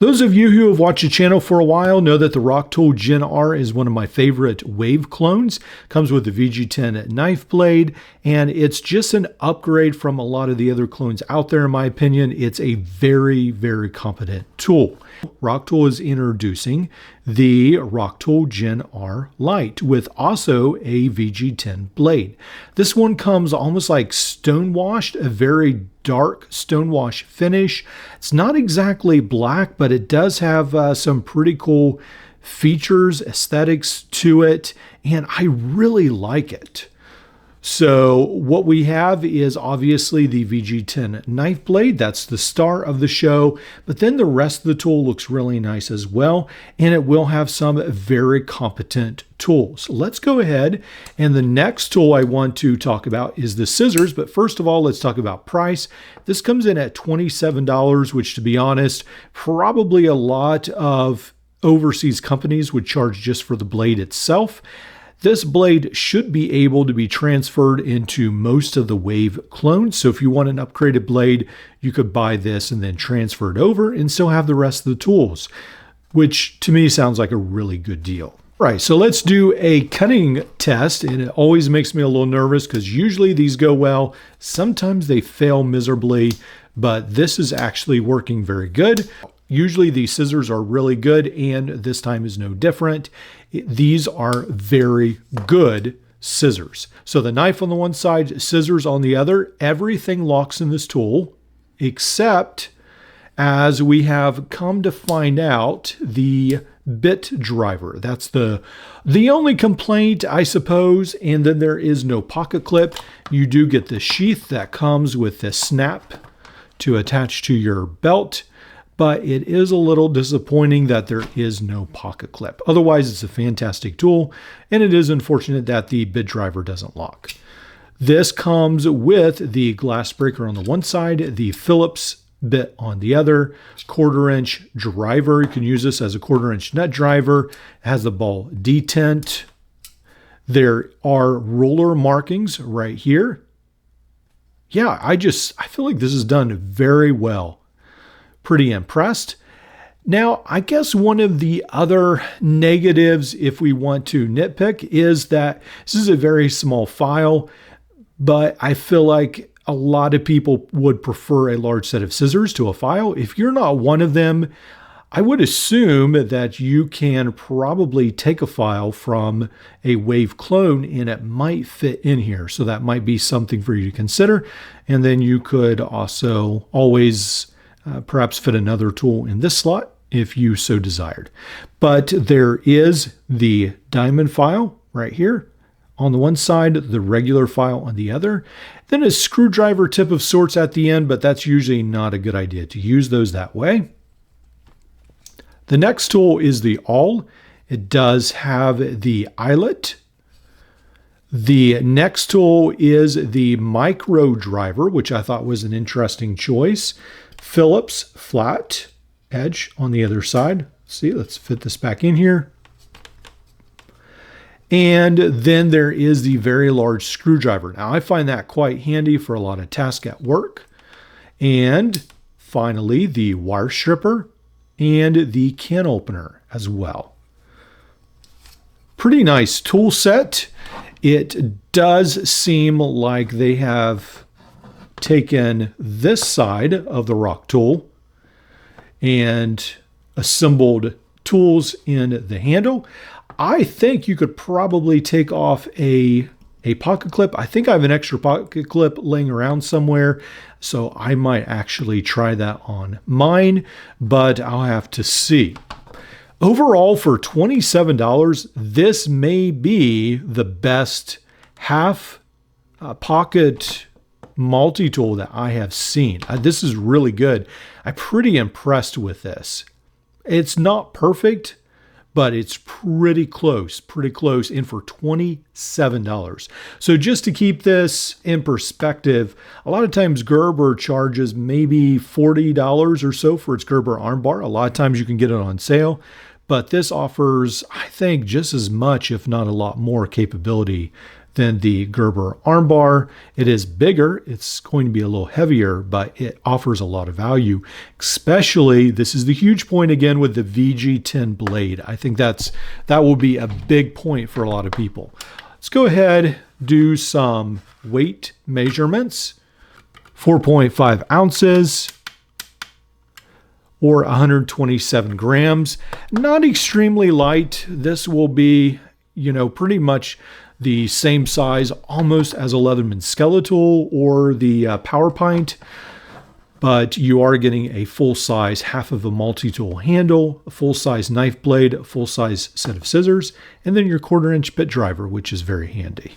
Those of you who have watched the channel for a while know that the ROCKTOL GenR is one of my favorite wave clones. Comes with the VG10 knife blade, and it's just an upgrade from a lot of the other clones out there in my opinion. It's a very, very competent tool. ROCKTOL is introducing the ROCKTOL GenR Lite with also a VG10 blade. This one comes almost like stonewashed, a very dark stonewash finish. It's not exactly black, but it does have some pretty cool features, aesthetics to it, and I really like it. So what we have is obviously the VG10 knife blade. That's the star of the show, but then the rest of the tool looks really nice as well, and it will have some very competent tools. Let's go ahead, and the next tool I want to talk about is the scissors, but first of all, let's talk about price. This comes in at $27, which, to be honest, probably a lot of overseas companies would charge just for the blade itself. This blade should be able to be transferred into most of the wave clones. So if you want an upgraded blade, you could buy this and then transfer it over and still have the rest of the tools, which to me sounds like a really good deal. Right, so let's do a cutting test, and it always makes me a little nervous because usually these go well. Sometimes they fail miserably, but this is actually working very good. Usually these scissors are really good, and this time is no different. These are very good scissors. So the knife on the one side, scissors on the other, everything locks in this tool, except, as we have come to find out, the bit driver. That's the only complaint, I suppose. And then there is no pocket clip. You do get the sheath that comes with this snap to attach to your belt, but it is a little disappointing that there is no pocket clip. Otherwise, it's a fantastic tool, and it is unfortunate that the bit driver doesn't lock. This comes with the glass breaker on the one side, the Phillips bit on the other, 1/4-inch driver. You can use this as a 1/4-inch nut driver. It has the ball detent. There are roller markings right here. Yeah, I feel like this is done very well. Pretty impressed. Now, I guess one of the other negatives, if we want to nitpick, is that this is a very small file, but I feel like a lot of people would prefer a large set of scissors to a file. If you're not one of them, I would assume that you can probably take a file from a wave clone and it might fit in here. So that might be something for you to consider. And then you could also always perhaps fit another tool in this slot if you so desired. But there is the diamond file right here on the one side, the regular file on the other, then a screwdriver tip of sorts at the end, but that's usually not a good idea to use those that way. The next tool is the awl. It does have the eyelet. The next tool is the micro driver, which I thought was an interesting choice. Phillips flat edge on the other side. See, let's fit this back in here. And then there is the very large screwdriver. Now I find that quite handy for a lot of tasks at work. And finally, the wire stripper and the can opener as well. Pretty nice tool set. It does seem like they have taken this side of the ROCKTOL and assembled tools in the handle. I think you could probably take off a pocket clip. I think I have an extra pocket clip laying around somewhere, so I might actually try that on mine, but I'll have to see. Overall, for $27, this may be the best half pocket multi-tool that I have seen. This is really good. I'm pretty impressed with this. It's not perfect, but it's pretty close, and for $27. So just to keep this in perspective, a lot of times Gerber charges maybe $40 or so for its Gerber armbar. A lot of times you can get it on sale, but this offers, I think, just as much, if not a lot more capability than the Gerber armbar. It is bigger, it's going to be a little heavier, but it offers a lot of value. Especially, this is the huge point again with the VG10 blade. I think that will be a big point for a lot of people. Let's go ahead, do some weight measurements. 4.5 ounces or 127 grams. Not extremely light. This will be, pretty much the same size almost as a Leatherman Skeletal or the Power Pint, but you are getting a full size half of a multi-tool handle, a full size knife blade, a full size set of scissors, and then your 1/4 inch bit driver, which is very handy.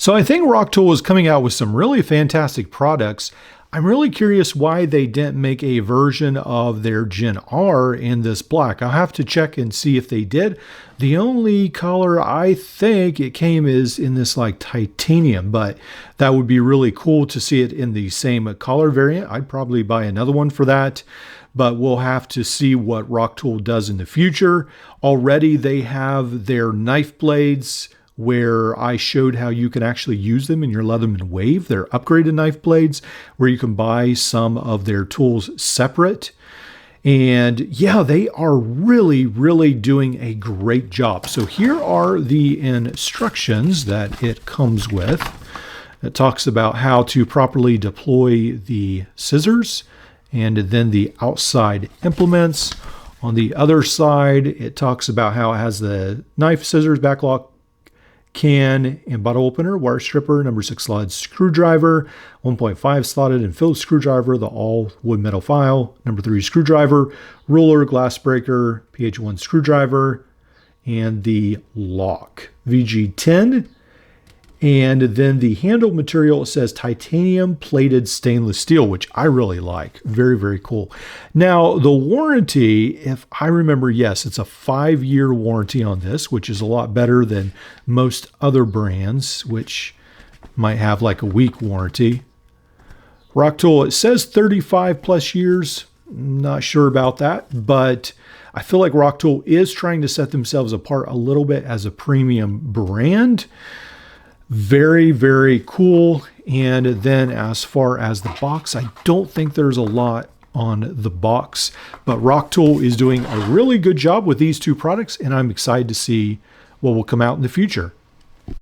So I think ROCKTOL is coming out with some really fantastic products. I'm really curious why they didn't make a version of their GenR in this black. I'll have to check and see if they did. The only color I think it came is in this like titanium, but that would be really cool to see it in the same color variant. I'd probably buy another one for that, but we'll have to see what ROCKTOL does in the future. Already they have their knife blades, where I showed how you can actually use them in your Leatherman Wave. They're upgraded knife blades where you can buy some of their tools separate. And yeah, they are really, really doing a great job. So here are the instructions that it comes with. It talks about how to properly deploy the scissors and then the outside implements. On the other side, it talks about how it has the knife, scissors, backlock, can and bottle opener, wire stripper, number 6 slotted screwdriver, 1.5 slotted and filled screwdriver, the all wood metal file, number 3 screwdriver, ruler, glass breaker, PH1 screwdriver, and the lock. VG10. And then the handle material, it says titanium plated stainless steel, which I really like. Very, very cool. Now, the warranty, if I remember, yes, it's a 5-year warranty on this, which is a lot better than most other brands, which might have like a week warranty. ROCKTOL, it says 35 plus years. Not sure about that, but I feel like ROCKTOL is trying to set themselves apart a little bit as a premium brand. Very, very cool. And then as far as the box, I don't think there's a lot on the box, but ROCKTOL is doing a really good job with these two products, and I'm excited to see what will come out in the future.